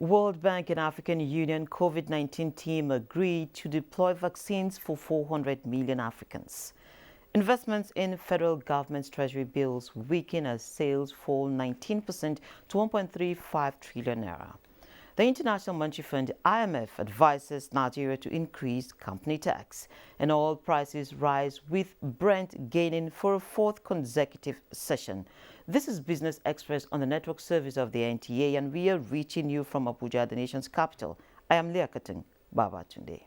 World Bank and African Union COVID-19 team agreed to deploy vaccines for 400 million Africans. Investments in federal government's treasury bills weaken as sales fall 19% to 1.35 trillion naira. The International Monetary Fund (IMF) advises Nigeria to increase company tax, and oil prices rise with Brent gaining for a fourth consecutive session. This is Business Express on the network service of the NTA, and we are reaching you from Abuja, the nation's capital. I am Liakatung Babatunde.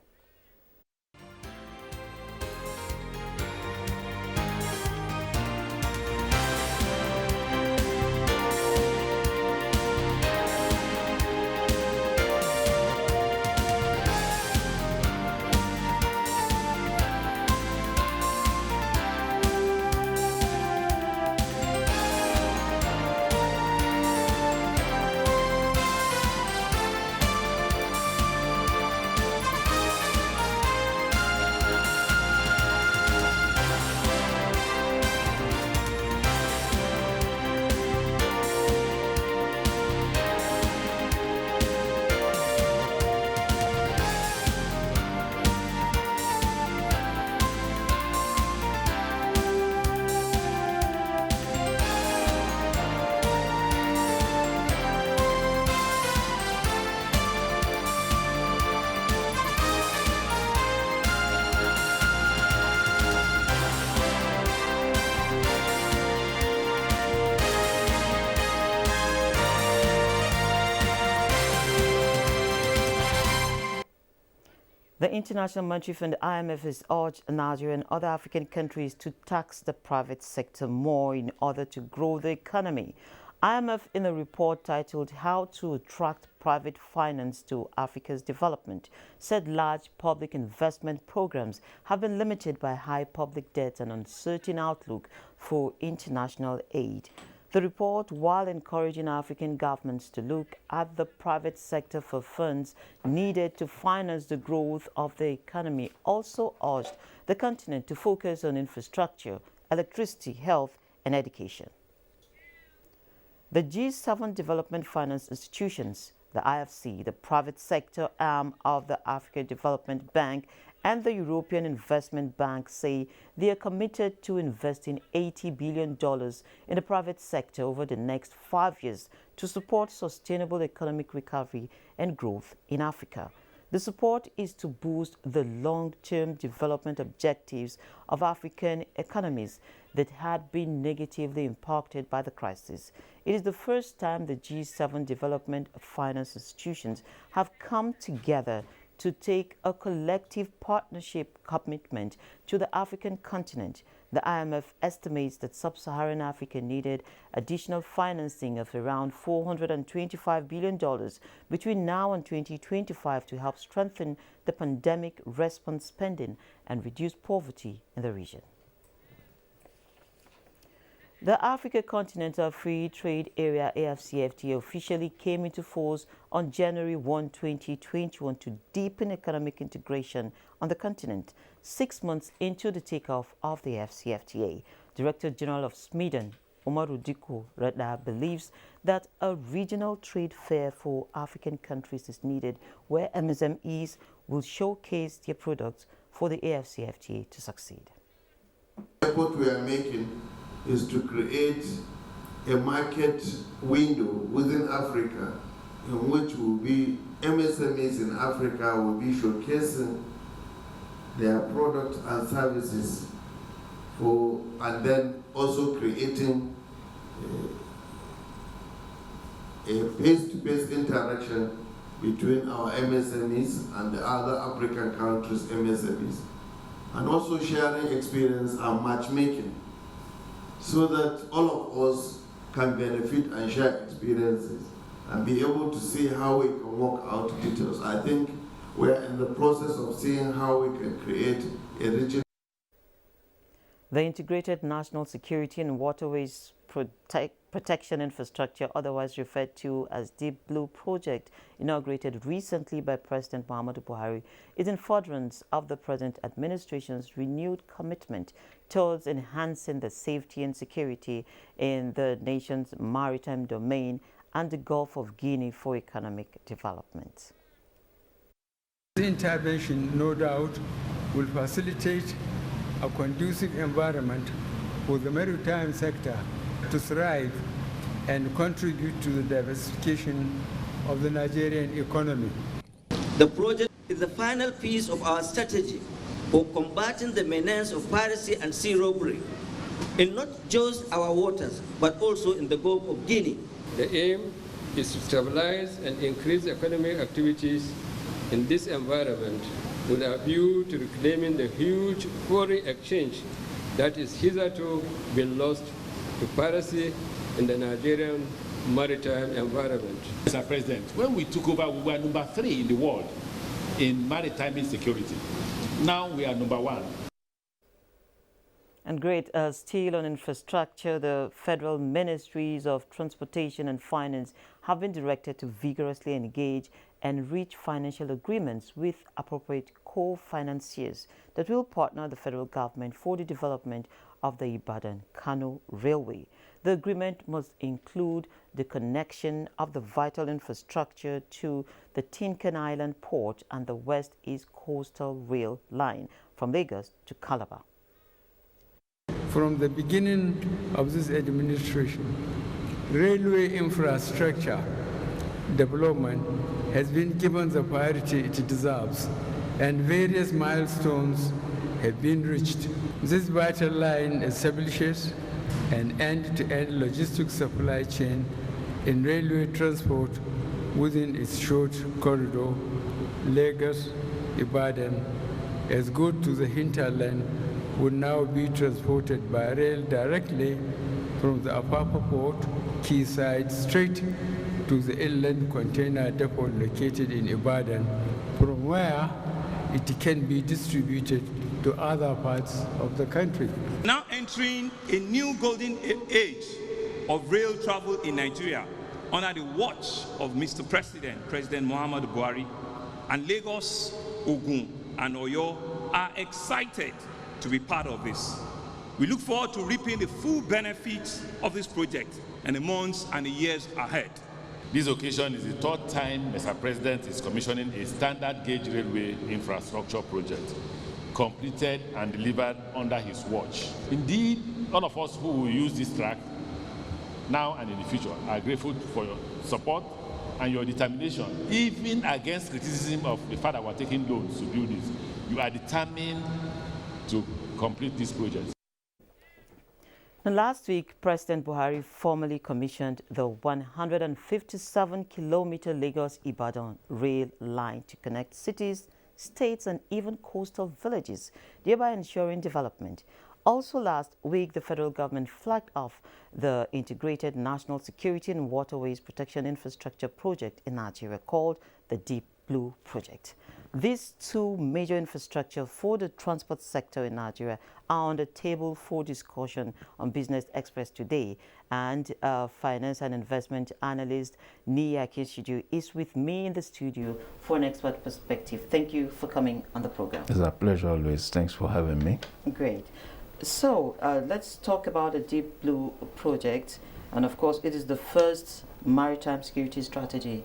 The International Monetary Fund (IMF) has urged Nigeria and other African countries to tax the private sector more in order to grow the economy. IMF, in a report titled "How to Attract Private Finance to Africa's Development," said large public investment programs have been limited by high public debt and uncertain outlook for international aid. The report, while encouraging African governments to look at the private sector for funds needed to finance the growth of the economy, also urged the continent to focus on infrastructure, electricity, health, and education. The G7 development finance institutions, the IFC, the private sector arm of the African Development Bank, and the European Investment Bank say they are committed to investing $80 billion in the private sector over the next 5 years to support sustainable economic recovery and growth in Africa. The support is to boost the long-term development objectives of African economies that had been negatively impacted by the crisis. It is the first time the G7 development finance institutions have come together to take a collective partnership commitment to the African continent. The IMF estimates that sub-Saharan Africa needed additional financing of around $425 billion between now and 2025 to help strengthen the pandemic response spending and reduce poverty in the region. The Africa Continental Free Trade Area (AfCFTA) officially came into force on January 1, 2021 to deepen economic integration on the continent. 6 months into the takeoff of the AfCFTA, Director General of SMIDAN, Umaru Diko Rada, believes that a regional trade fair for African countries is needed where MSMEs will showcase their products for the AfCFTA to succeed. What we are making is to create a market window within Africa in which will be MSMEs in Africa will be showcasing their products and services and then also creating a face-to-face interaction between our MSMEs and the other African countries' MSMEs, and also sharing experience and matchmaking, so that all of us can benefit and share experiences and be able to see how we can work out details. I think we're in the process of seeing how we can create a region. The Integrated National Security and Waterways Protection Infrastructure, otherwise referred to as Deep Blue Project, inaugurated recently by President Muhammadu Buhari, is in furtherance of the present administration's renewed commitment towards enhancing the safety and security in the nation's maritime domain and the Gulf of Guinea for economic development. The intervention, no doubt, will facilitate a conducive environment for the maritime sector to thrive and contribute to the diversification of the Nigerian economy. The project is the final piece of our strategy for combating the menace of piracy and sea robbery in not just our waters, but also in the Gulf of Guinea. The aim is to stabilize and increase economic activities in this environment with a view to reclaiming the huge foreign exchange that is hitherto been lost to piracy in the Nigerian maritime environment. Mr. President, when we took over, we were number 3 in the world in maritime insecurity. Now we are number 1. And great, still on infrastructure, the federal ministries of transportation and finance have been directed to vigorously engage and reach financial agreements with appropriate co-financiers that will partner the federal government for the development of the Ibadan-Kano Railway. The agreement must include the connection of the vital infrastructure to the Tinkan Island port and the West East Coastal Rail line from Lagos to Calabar. From the beginning of this administration, railway infrastructure development has been given the priority it deserves, and various milestones have been reached. This vital line establishes an end-to-end logistics supply chain in railway transport within its short corridor, Lagos, Ibadan, as goods to the hinterland would now be transported by rail directly from the Apapa Port, quayside, straight to the inland container depot located in Ibadan, from where it can be distributed to other parts of the country. Now entering a new golden age of rail travel in Nigeria under the watch of Mr. President, President Muhammadu Buhari, and Lagos, Ogun, and Oyo are excited to be part of this. We look forward to reaping the full benefits of this project in the months and the years ahead. This occasion is the 3rd time Mr. President is commissioning a standard gauge railway infrastructure project, completed and delivered under his watch. Indeed, all of us who will use this track now and in the future are grateful for your support and your determination, even against criticism of the fact that we're taking loans to do this. You are determined to complete this project. And last week, President Buhari formally commissioned the 157-kilometer Lagos-Ibadan rail line to connect cities, states, and even coastal villages, thereby ensuring development. Also last week, the federal government flagged off the Integrated National Security and Waterways Protection Infrastructure Project in Nigeria called the Deep Blue Project. These two major infrastructure for the transport sector in Nigeria are on the table for discussion on Business Express today. And finance and investment analyst Nia Kishidu is with me in the studio for an expert perspective. Thank you for coming on the program. It's a pleasure always. Thanks for having me. Great. So let's talk about the Deep Blue Project. And of course, it is the first maritime security strategy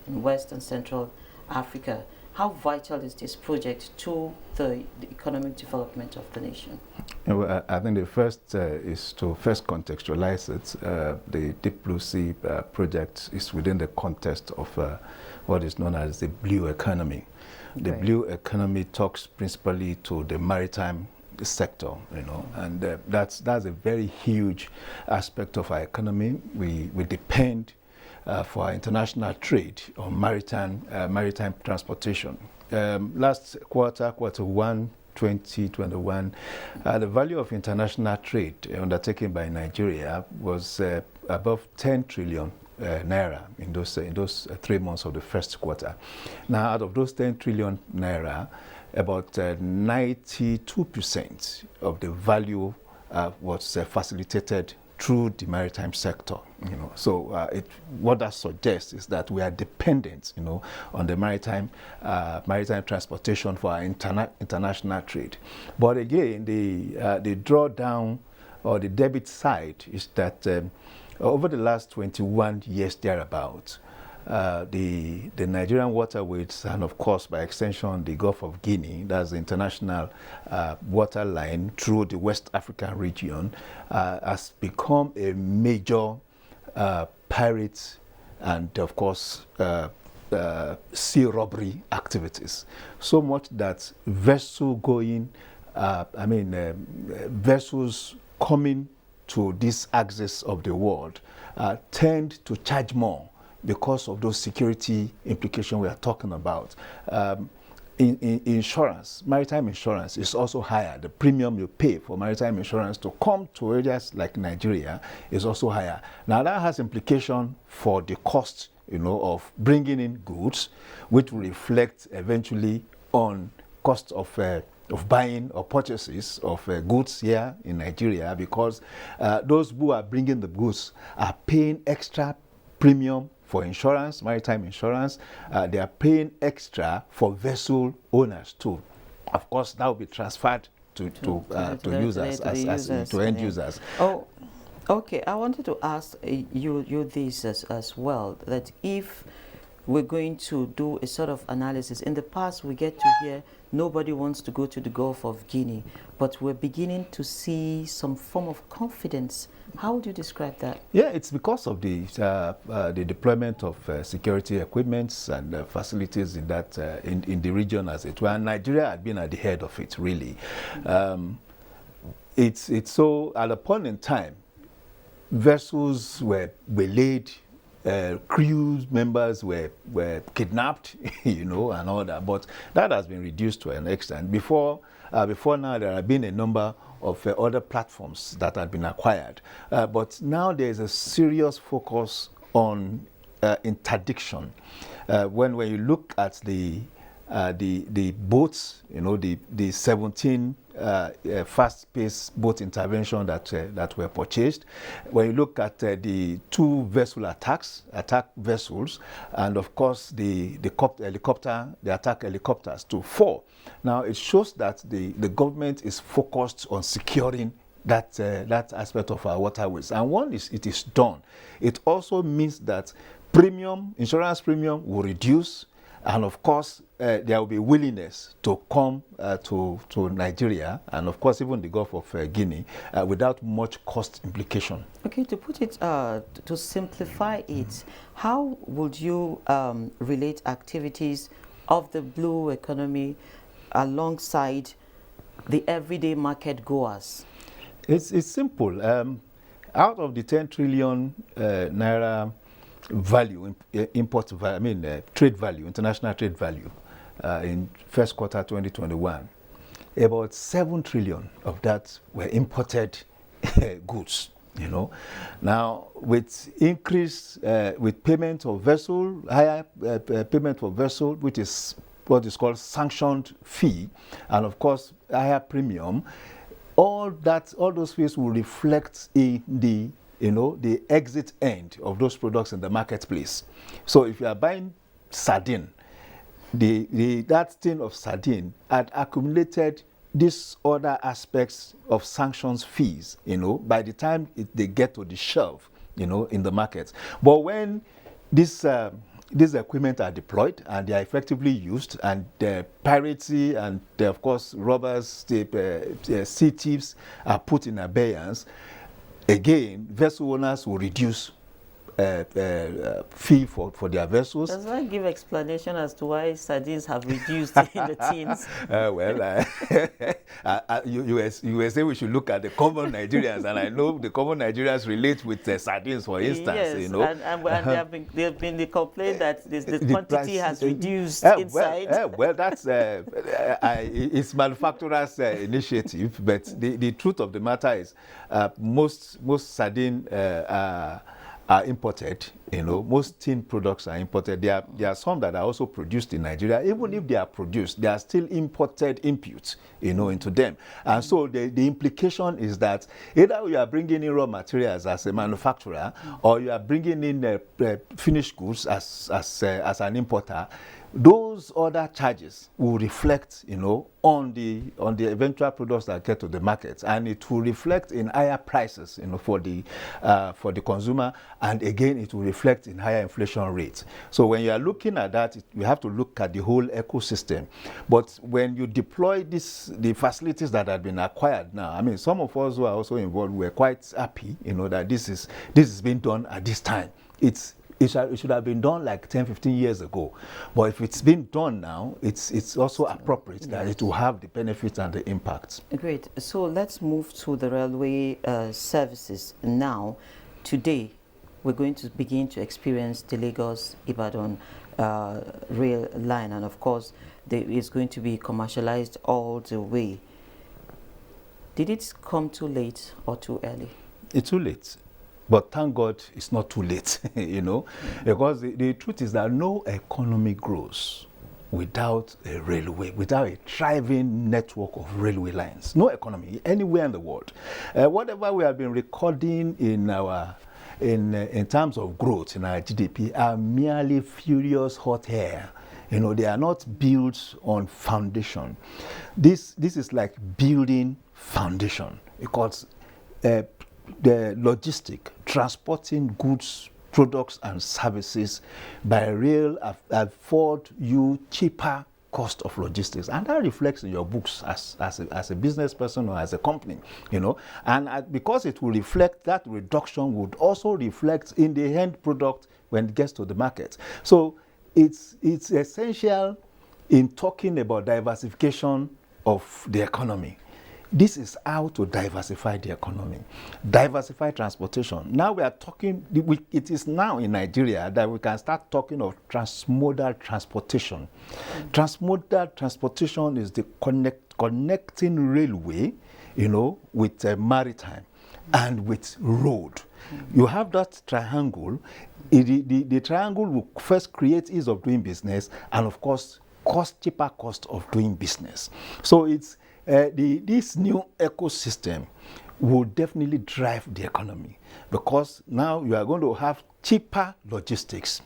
in West and Central Africa. How vital is this project to the economic development of the nation? Well, I think the first is to first contextualize it. The Deep Blue Sea project is within the context of what is known as the blue economy. The blue economy talks principally to the maritime sector, and that's a very huge aspect of our economy. We depend for our international trade on maritime transportation. Last quarter 1, 2021, the value of international trade undertaken by Nigeria was above 10 trillion naira in those 3 months of the first quarter. Now, out of those 10 trillion naira, about 92% of the value was facilitated through the maritime sector. So what that suggests is that we are dependent, on the maritime transportation for our international trade. But again, the drawdown or the debit side is that over the last 21 years thereabouts, the Nigerian waterways, and of course by extension the Gulf of Guinea, that's the international water line through the West African region, has become a major pirate and of course sea robbery activities. So much that vessels coming to this axis of the world tend to charge more because of those security implications we are talking about. In insurance, maritime insurance is also higher. The premium you pay for maritime insurance to come to areas like Nigeria is also higher. Now that has implication for the cost, of bringing in goods, which will reflect eventually on cost of buying or purchases of goods here in Nigeria, because those who are bringing the goods are paying extra premium for insurance, maritime insurance. They are paying extra for vessel owners too. Of course, that will be transferred to users, to end users. Oh, okay. I wanted to ask you this as well, that if we're going to do a sort of analysis, in the past we get to hear nobody wants to go to the Gulf of Guinea, but we're beginning to see some form of confidence. How would you describe that? Yeah, it's because of the deployment of security equipments and facilities in that in the region as it were. And Nigeria had been at the head of it, really. It's so at a point in time, vessels were laid. Crew members were kidnapped, and all that. But that has been reduced to an extent. Before now, there have been a number of other platforms that had been acquired. But now there is a serious focus on interdiction. When you look at the boats, the 17 fast-paced boat intervention that were purchased. When you look at the 2 vessel attack vessels, and of course the attack helicopters to 4. Now it shows that the government is focused on securing that aspect of our waterways. And once it is done, it also means that insurance premium will reduce. And of course, there will be willingness to come to Nigeria, and of course, even the Gulf of Guinea, without much cost implication. Okay, to put it, to simplify it, how would you relate activities of the blue economy alongside the everyday market goers? It's simple. Out of the 10 trillion naira value, trade value, international trade value, in first quarter 2021, about 7 trillion of that were imported goods. Now with increase, with payment of vessel, higher payment for vessel, which is what is called sanctioned fee, and of course higher premium, all those fees will reflect in the exit end of those products in the marketplace. So if you are buying sardine, that tin of sardine had accumulated these other aspects of sanctions fees, by the time they get to the shelf, in the market. But when these equipment are deployed and they are effectively used, and the piracy and of course robbers, sea thieves are put in abeyance, again, vessel owners will reduce fee for their vessels. Does that give explanation as to why sardines have reduced in the teens? You were saying we should look at the common Nigerians, and I know the common Nigerians relate with sardines, for instance. Yes, and there have been the complaint that the quantity has reduced inside. That's it's manufacturers' initiative, but the truth of the matter is most sardine are imported. Most tin products are imported. There are some that are also produced in Nigeria. Even if they are produced, they are still imported inputs, into them. And so the implication is that either you are bringing in raw materials as a manufacturer, or you are bringing in finished goods as an importer. those other charges will reflect, on the eventual products that get to the market, and it will reflect in higher prices, for the consumer, and again it will reflect in higher inflation rates. So when you are looking at that, you have to look at the whole ecosystem. But when you deploy the facilities that have been acquired now, I mean, some of us who are also involved were quite happy, that this is being done at this time. It should have been done like 10, 15 years ago. But if it's been done now, it's also appropriate that it will have the benefits and the impacts. Great. So let's move to the railway services now. Today, we're going to begin to experience the Lagos-Ibadan rail line. And of course, it's going to be commercialized all the way. Did it come too late or too early? It's too late. But thank God it's not too late, because the truth is that no economy grows without a railway, without a thriving network of railway lines. No economy anywhere in the world. Whatever we have been recording in terms of growth in our GDP are merely furious hot air. They are not built on foundation. This is like building foundation, because the logistic, transporting goods, products and services by rail afford you cheaper cost of logistics, and that reflects in your books as a business person or as a company, and because it will reflect, that reduction would also reflect in the end product when it gets to the market. So it's essential in talking about diversification of the economy. This is how to diversify the economy, diversify transportation. Now we are talking, it is now in Nigeria that we can start talking of transmodal transportation. Transmodal transportation is the connecting railway, with maritime and with road. You have that triangle. The triangle will first create ease of doing business and, of course, cheaper cost of doing business. So it's this new ecosystem will definitely drive the economy, because now you are going to have cheaper logistics.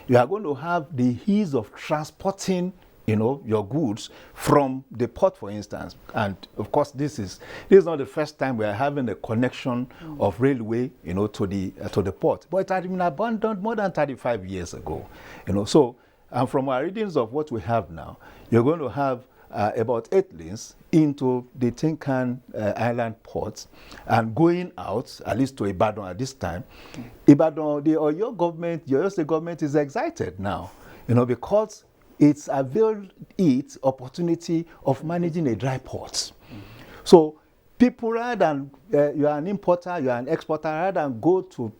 You are going to have the ease of transporting, your goods from the port, for instance. And of course, this is not the first time we are having a connection of railway, to the port. But it had been abandoned more than 35 years ago, So, and from our readings of what we have now, you're going to have about 8 lanes into the Tinkan Island ports and going out, at least to Ibadan at this time. Ibadan, the Oyo State government is excited now, because it's availed its opportunity of managing a dry port. So people, rather than you are an importer, you are an exporter, rather than go to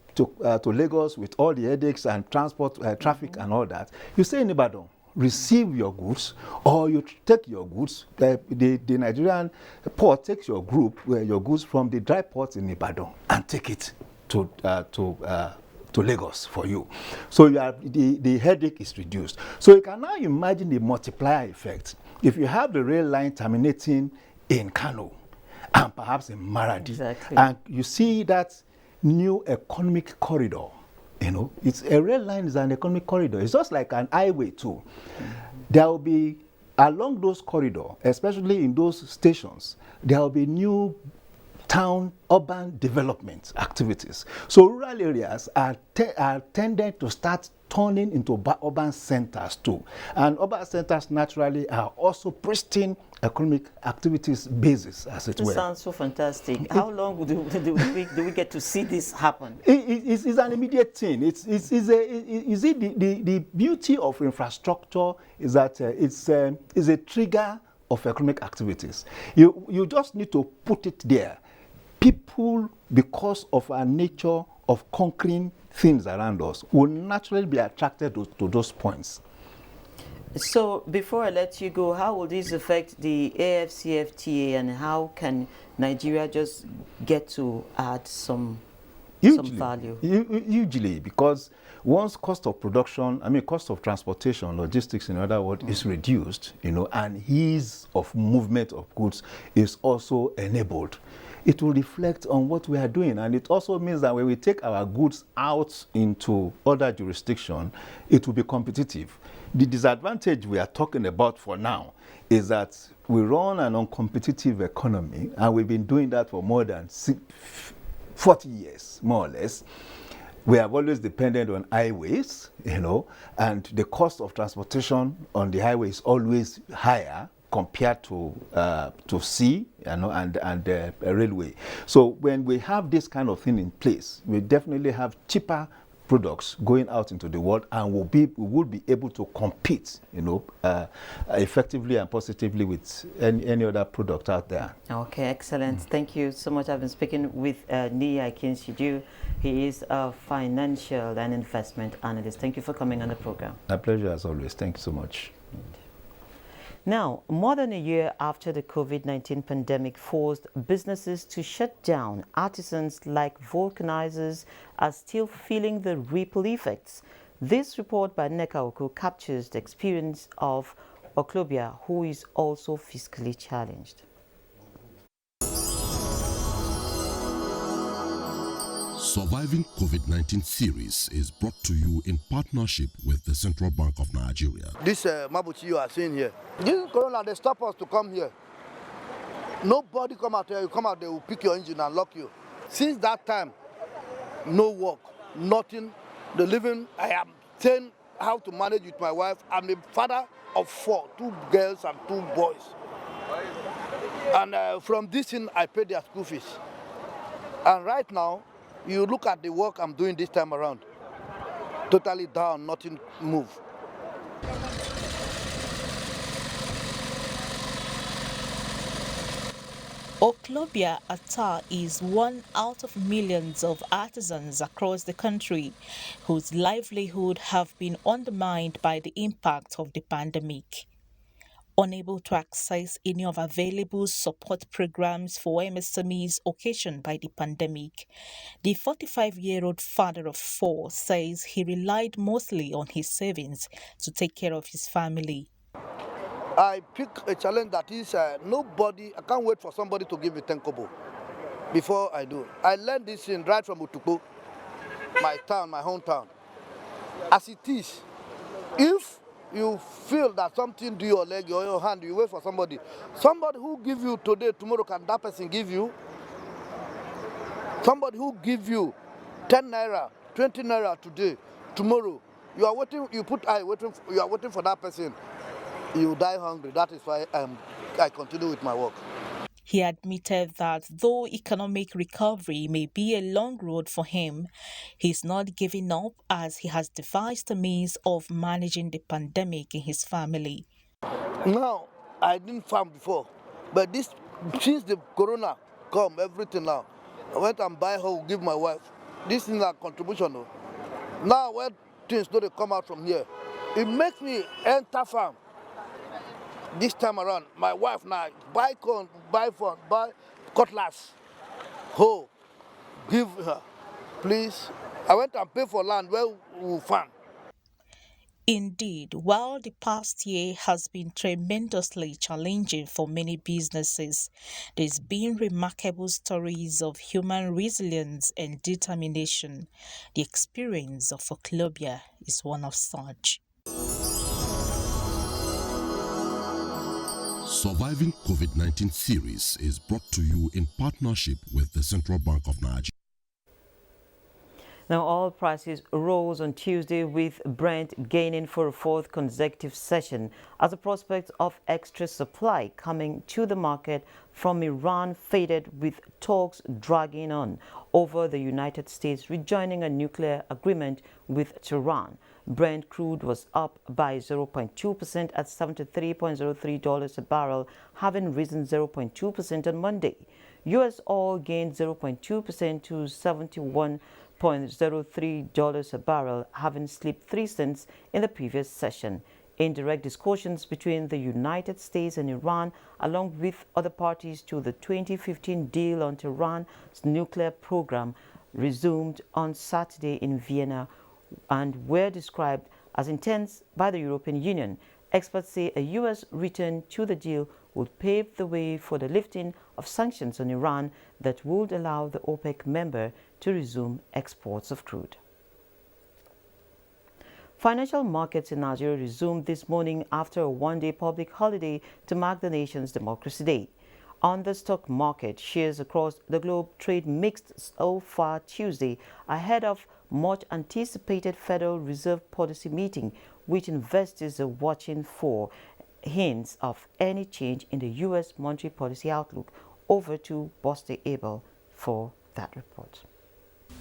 Lagos with all the headaches and transport, traffic and all that, you stay in Ibadan, receive your goods, or you take your goods. The Nigerian port takes your goods from the dry port in Ibadan and take it to Lagos for you. So the headache is reduced. So you can now imagine the multiplier effect. If you have the rail line terminating in Kano and perhaps in Maradi, and you see that new economic corridor, it's a rail line is an economic corridor. It's just like an highway too. There will be, along those corridors, especially in those stations, there will be new urban development activities. So rural areas are tended to start turning into urban centers too. And urban centers naturally are also pristine economic activities basis, as it were. This sounds so fantastic. How long do we get to see this happen? It's an immediate thing. The beauty of infrastructure is that it's a trigger of economic activities. You just need to put it there. People, because of our nature of conquering things around us, will naturally be attracted to those points. So before I let you go, how will this affect the AFCFTA, and how can Nigeria just get to add some value? Hugely, because once cost of production, cost of transportation, logistics in other words, is reduced, and ease of movement of goods is also enabled, it will reflect on what we are doing. And it also means that when we take our goods out into other jurisdictions, it will be competitive. The disadvantage we are talking about for now is that we run an uncompetitive economy, and we've been doing that for more than 40 years, more or less. We have always depended on highways, and the cost of transportation on the highway is always higher compared to sea, and railway. So when we have this kind of thing in place, we definitely have cheaper products going out into the world, and we will be able to compete, effectively and positively with any other product out there. Okay, excellent. Thank you so much. I've been speaking with Nia Kinshiju. He is a financial and investment analyst. Thank you for coming on the program. My pleasure as always. Thank you so much. Now, more than a year after the COVID-19 pandemic forced businesses to shut down, artisans like vulcanizers are still feeling the ripple effects. This report by Nneka Oku captures the experience of Oklobia, who is also fiscally challenged. Surviving COVID-19 series is brought to you in partnership with the Central Bank of Nigeria. This Mabuchi you are seeing here, this corona, they stop us to come here. Nobody come out here, you come out, they will pick your engine and lock you. Since that time, no work, nothing. The living, I am saying how to manage with my wife. I'm a father of 4, 2 girls and 2 boys. And from this thing, I pay their school fees. And right now, you look at the work I'm doing this time around, totally down, nothing move. Oklobia Atta is one out of millions of artisans across the country whose livelihood have been undermined by the impact of the pandemic. Unable to access any of available support programs for MSMEs occasioned by the pandemic, the 45-year-old father of 4 says he relied mostly on his savings to take care of his family. I pick a challenge that is nobody, I can't wait for somebody to give me 10 kobo before I do. I learned this in right from Utukpo, my town, my hometown. As it is, if you feel that something do your leg or your hand, you wait for somebody. Somebody who give you today, tomorrow, can that person give you? Somebody who give you 10 naira, 20 naira today, tomorrow, you are waiting, you put eye, you are waiting for that person. You die hungry. That is why I continue with my work. He admitted that though economic recovery may be a long road for him, he's not giving up as he has devised a means of managing the pandemic in his family. Now, I didn't farm before, but since the corona come, everything now, I went and buy home, give my wife. This is a contribution. Though. Now when things don't come out from here, it makes me enter farm. This time around, my wife now buy corn, buy phone, buy cutlass, hoe, give her, please. I went and pay for land where we farm. Indeed, while the past year has been tremendously challenging for many businesses, there's been remarkable stories of human resilience and determination. The experience of Oklobia is one of such. Surviving COVID-19 series is brought to you in partnership with the Central Bank of Nigeria. Now, oil prices rose on Tuesday, with Brent gaining for a 4th consecutive session as the prospect of extra supply coming to the market from Iran faded, with talks dragging on over the United States rejoining a nuclear agreement with Tehran. Brent crude was up by 0.2% at $73.03 a barrel, having risen 0.2% on Monday. U.S. oil gained 0.2% to $71.03 a barrel, having slipped 3 cents in the previous session. Indirect discussions between the United States and Iran, along with other parties to the 2015 deal on Tehran's nuclear program, resumed on Saturday in Vienna and were described as intense by the European Union. Experts say a U.S. return to the deal would pave the way for the lifting of sanctions on Iran that would allow the OPEC member to resume exports of crude. Financial markets in Nigeria resumed this morning after a one-day public holiday to mark the nation's Democracy Day. On the stock market, shares across the globe trade mixed so far Tuesday ahead of much anticipated Federal Reserve policy meeting, which investors are watching for hints of any change in the U.S. monetary policy outlook. Over to Boste Abel for that report.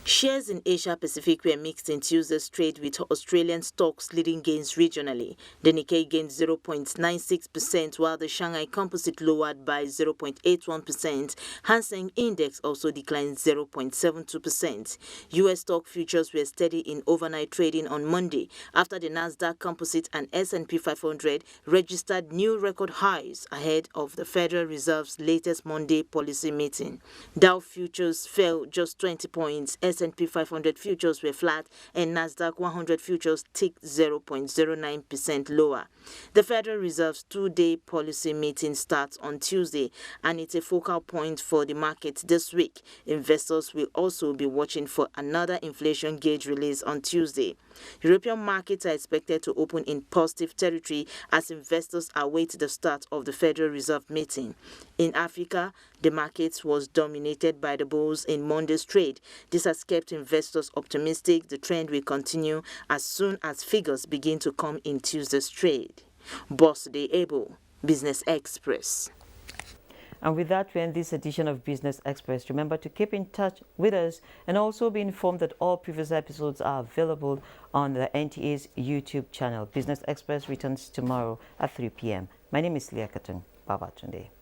Shares in Asia Pacific were mixed in Tuesday's trade, with Australian stocks leading gains regionally. The Nikkei gained 0.96%, while the Shanghai Composite lowered by 0.81%. Hang Seng Index also declined 0.72%. U.S. stock futures were steady in overnight trading on Monday after the Nasdaq Composite and S&P 500 registered new record highs ahead of the Federal Reserve's latest Monday policy meeting. Dow futures fell just 20 points. S&P 500 futures were flat and Nasdaq 100 futures ticked 0.09% lower. The Federal Reserve's two-day policy meeting starts on Tuesday, and it's a focal point for the market this week. Investors will also be watching for another inflation gauge release on Tuesday. European markets are expected to open in positive territory as investors await the start of the Federal Reserve meeting. In Africa, the market was dominated by the bulls in Monday's trade. This has kept investors optimistic the trend will continue as soon as figures begin to come in Tuesday's trade. Boste Abel, Business Express. And with that, we end this edition of Business Express. Remember to keep in touch with us and also be informed that all previous episodes are available on the NTA's YouTube channel. Business Express returns tomorrow at 3 p.m. My name is Leah Katun. Baba Tunde.